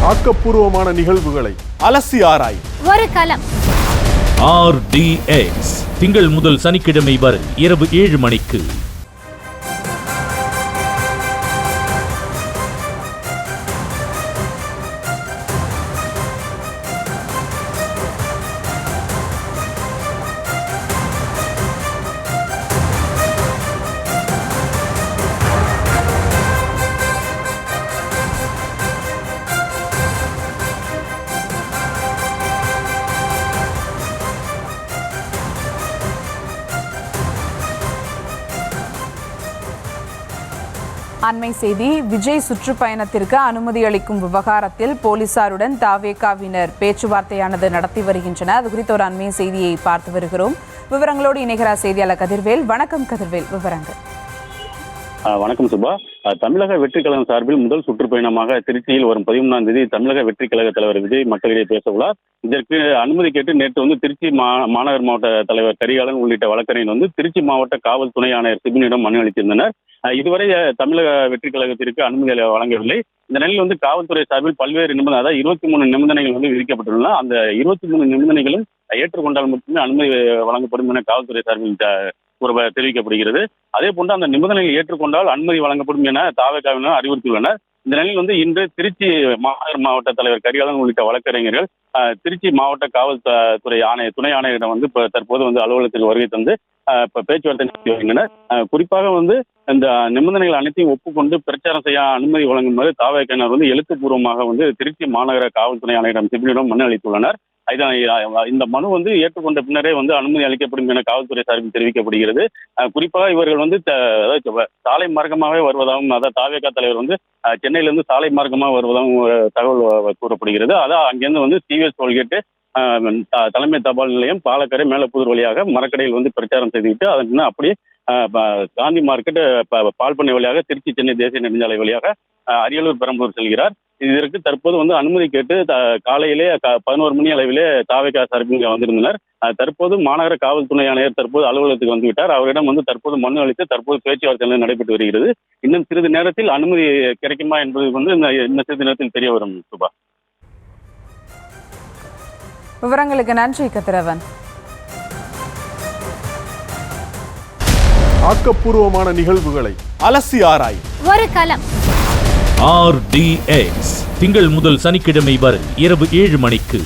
ஆக்கப்பூர்வமான நிகழ்வுகளை அலசி ஆராய் ஒரு களம். RDX திங்கள் முதல் சனிக்கிழமை வரை இரவு 7 மணிக்கு. அண்மை செய்தி. விஜய் சுற்றுப்பயணத்திற்கு அனுமதி அளிக்கும் விவகாரத்தில் போலீசாருடன் தாவேகாவினர் பேச்சுவார்த்தையானது நடத்தி வருகின்றனர். அது குறித்த ஒரு அண்மை செய்தியை பார்த்து வருகிறோம். விவரங்களோடு இணைகிறார் செய்தியாளர் கதிர்வேல். வணக்கம் கதிர்வேல், விவரங்கள். வணக்கம் சுபா. தமிழக வெற்றி கழகம் சார்பில் முதல் சுற்றுப்பயணமாக திருச்சியில் வரும் 13ஆம் தேதி தமிழக வெற்றி கழக தலைவர் விஜய் மக்களிடையே பேச உள்ளார். இதற்கு அனுமதி கேட்டு நேற்று திருச்சி மாநகர் மாவட்ட தலைவர் கரிகாலன் உள்ளிட்ட வழக்கறிஞர் திருச்சி மாவட்ட காவல் துணை ஆணையர் சிபினிடம் மனு அளித்திருந்தனர். இதுவரை தமிழக வெற்றி கழகத்திற்கு அனுமதி வழங்கவில்லை. இந்த நிலையில் காவல்துறை சார்பில் பல்வேறு நிபந்தனை, அதாவது 23 நிபந்தனைகள் விதிக்கப்பட்டுள்ளன. அந்த 23 நிபந்தனைகளும் ஏற்றுக்கொண்டால் மட்டுமே அனுமதி வழங்கப்படும் என காவல்துறை சார்பில் தெரிவிக்கப்படுகிறது. அதே போன்று அந்த நிபந்தனைகளை ஏற்றுக்கொண்டால் அனுமதி வழங்கப்படும் என தாவேகாவினர் அறிவுறுத்தியுள்ளனர். இந்த நிலையில் இன்று திருச்சி மாநகர் மாவட்ட தலைவர் கரிகாலன் உள்ளிட்ட வழக்கறிஞர்கள் திருச்சி மாவட்ட காவல்துறை துணை ஆணையரிடம் தற்போது அலுவலகத்துக்கு வருகை தந்து பேச்சுவார்த்தை நடத்தி வருகின்றனர். குறிப்பாக இந்த நிபந்தனைகள் அனைத்தையும் ஒப்புக்கொண்டு பிரச்சாரம் செய்ய அனுமதி வழங்குமாறு தாவேகாவினர் எழுத்துப்பூர்வமாக திருச்சி மாநகர காவல்துறை ஆணையரிடம் சிபினிடம் மனு அளித்துள்ளனர். இந்த மனு ஏற்றுக்கொண்ட பின்னரே அனுமதி அளிக்கப்படும் என காவல்துறை சார்பில் தெரிவிக்கப்படுகிறது. குறிப்பாக இவர்கள் சாலை மார்க்கமாகவே வருவதாகவும், அதாவது தாவேகா தலைவர் சென்னையிலிருந்து சாலை மார்க்கமாக வருவதாகவும் தகவல் கூறப்படுகிறது. அதான் அங்கிருந்து சிவிஎஸ் டோல்கேட்டு, தலைமை தபால் நிலையம், பாலக்கரை, மேலப்புதூர் வழியாக மரக்கடையில் பிரச்சாரம் செய்துவிட்டு அதன் அப்படியே காந்தி மார்க்கெட், பால்பண்ணை வழியாக திருச்சி சென்னை தேசிய நெடுஞ்சாலை வழியாக அரியலூர் பெரம்பலூர் செல்கிறார். இதற்கு தற்போது அனுமதி கேட்டு காலையிலே 11 மணி அளவிலே தாவேகா சார்பில் வந்திருந்தனர். தற்போது மாநகர காவல் துணை ஆணையர் தற்போது அலுவலகத்துக்கு வந்துவிட்டார். அவரிடம் தற்போது மனு அளித்து தற்போது பேச்சுவார்த்தை நடைபெற்று வருகிறது. இன்னும் சிறிது நேரத்தில் அனுமதி கிடைக்குமா என்பது இன்னும் சிறிது நேரத்தில் தெரிய வரும். சுபா, விவரங்களுக்கு நன்றி கதிரவன். ஆக்கப்பூர்வமான நிகழ்வுகளை அலசி ஆராய் ஒரு களம். RDX திங்கள் முதல் சனிக்கிழமை வரை இரவு 7 மணிக்கு.